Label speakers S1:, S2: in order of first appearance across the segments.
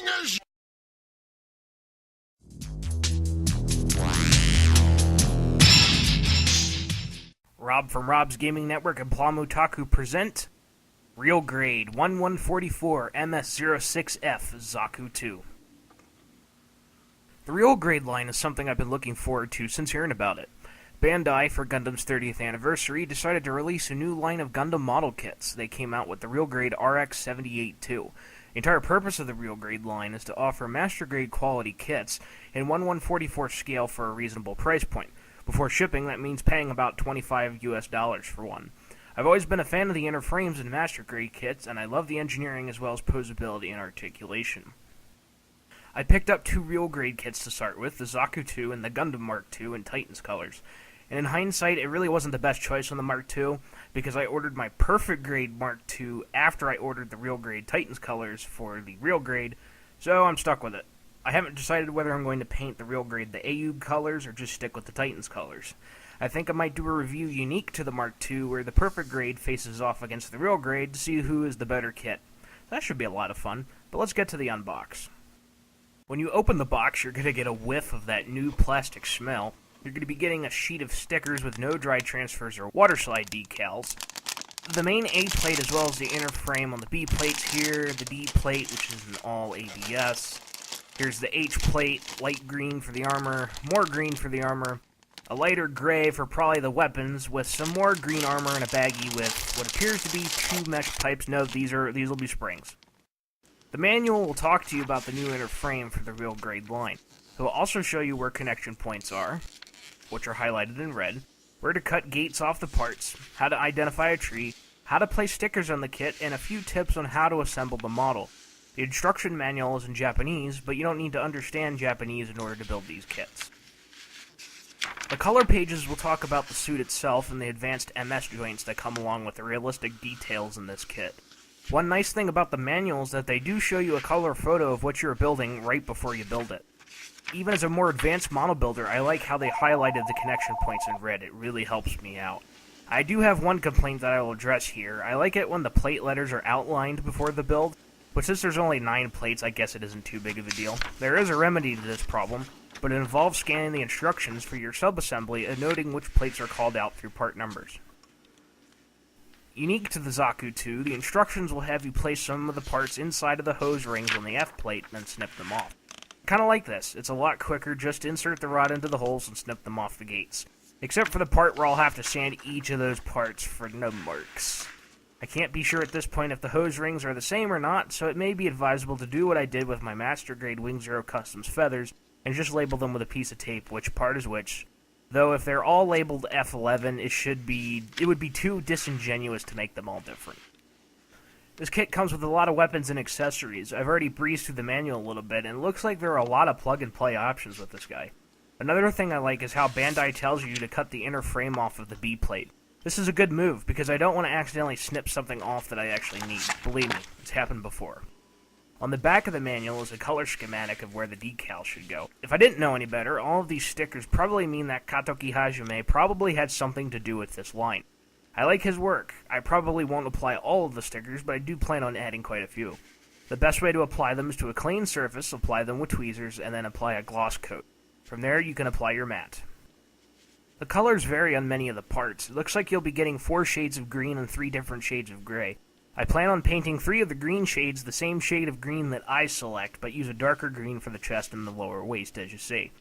S1: as
S2: Rob from Rob's Gaming Network and Plum Otaku present Real Grade 1144 MS06F Zaku 2. The Real Grade line is something I've been looking forward to since hearing about it. Bandai, for Gundam's 30th anniversary, decided to release a new line of Gundam model kits. They came out with the Real Grade RX-78-2. The entire purpose of the Real Grade line is to offer master grade quality kits in 1144 scale for a reasonable price point. Before shipping, that means paying about $25 for one. I've always been a fan of the inner frames in master grade kits, and I love the engineering as well as posability and articulation. I picked up two Real Grade kits to start with, the Zaku 2 and the Gundam Mark 2 in Titans colors. And in hindsight, it really wasn't the best choice on the Mark II, because I ordered my Perfect Grade Mark II after I ordered the Real Grade Titans colors for the Real Grade, so I'm stuck with it. I haven't decided whether I'm going to paint the Real Grade the AU colors or just stick with the Titans colors. I think I might do a review unique to the Mark II where the Perfect Grade faces off against the Real Grade to see who is the better kit. That should be a lot of fun, but let's get to the unbox. When you open the box, you're going to get a whiff of that new plastic smell. You're going to be getting a sheet of stickers with no dry transfers or water slide decals. The main A plate as well as the inner frame on the B plates here, the D plate which is an all ABS. Here's the H plate, light green for the armor, more green for the armor, a lighter gray for probably the weapons, with some more green armor and a baggie with what appears to be two mesh pipes. No, these will be springs. The manual will talk to you about the new inner frame for the Real Grade line. It will also show you where connection points are, which are highlighted in red, where to cut gates off the parts, how to identify a tree, how to place stickers on the kit, and a few tips on how to assemble the model. The instruction manual is in Japanese, but you don't need to understand Japanese in order to build these kits. The color pages will talk about the suit itself and the advanced MS joints that come along with the realistic details in this kit. One nice thing about the manual is that they do show you a color photo of what you're building right before you build it. Even as a more advanced model builder, I like how they highlighted the connection points in red. It really helps me out. I do have one complaint that I will address here. I like it when the plate letters are outlined before the build. But since there's only 9 plates, I guess it isn't too big of a deal. There is a remedy to this problem, but it involves scanning the instructions for your subassembly and noting which plates are called out through part numbers. Unique to the Zaku 2, the instructions will have you place some of the parts inside of the hose rings on the F plate and then snip them off. Kinda like this. It's a lot quicker, just insert the rod into the holes and snip them off the gates. Except for the part where I'll have to sand each of those parts for no marks. I can't be sure at this point if the hose rings are the same or not, so it may be advisable to do what I did with my Master Grade Wing Zero Customs feathers, and just label them with a piece of tape which part is which. Though if they're all labeled F11, it would be too disingenuous to make them all different. This kit comes with a lot of weapons and accessories. I've already breezed through the manual a little bit, and it looks like there are a lot of plug-and-play options with this guy. Another thing I like is how Bandai tells you to cut the inner frame off of the B plate. This is a good move, because I don't want to accidentally snip something off that I actually need. Believe me, it's happened before. On the back of the manual is a color schematic of where the decal should go. If I didn't know any better, all of these stickers probably mean that Katoki Hajime probably had something to do with this line. I like his work. I probably won't apply all of the stickers, but I do plan on adding quite a few. The best way to apply them is to a clean surface, apply them with tweezers, and then apply a gloss coat. From there, you can apply your matte. The colors vary on many of the parts. It looks like you'll be getting 4 shades of green and 3 different shades of gray. I plan on painting 3 of the green shades the same shade of green that I select, but use a darker green for the chest and the lower waist, as you see.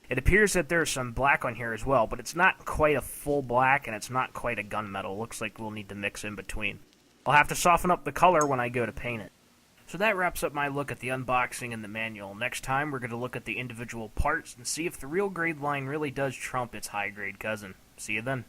S2: It appears that there's some black on here as well, but it's not quite a full black and it's not quite a gunmetal. Looks like we'll need to mix in between. I'll have to soften up the color when I go to paint it. So that wraps up my look at the unboxing and the manual. Next time, we're going to look at the individual parts and see if the Real Grade line really does trump its high grade cousin. See you then.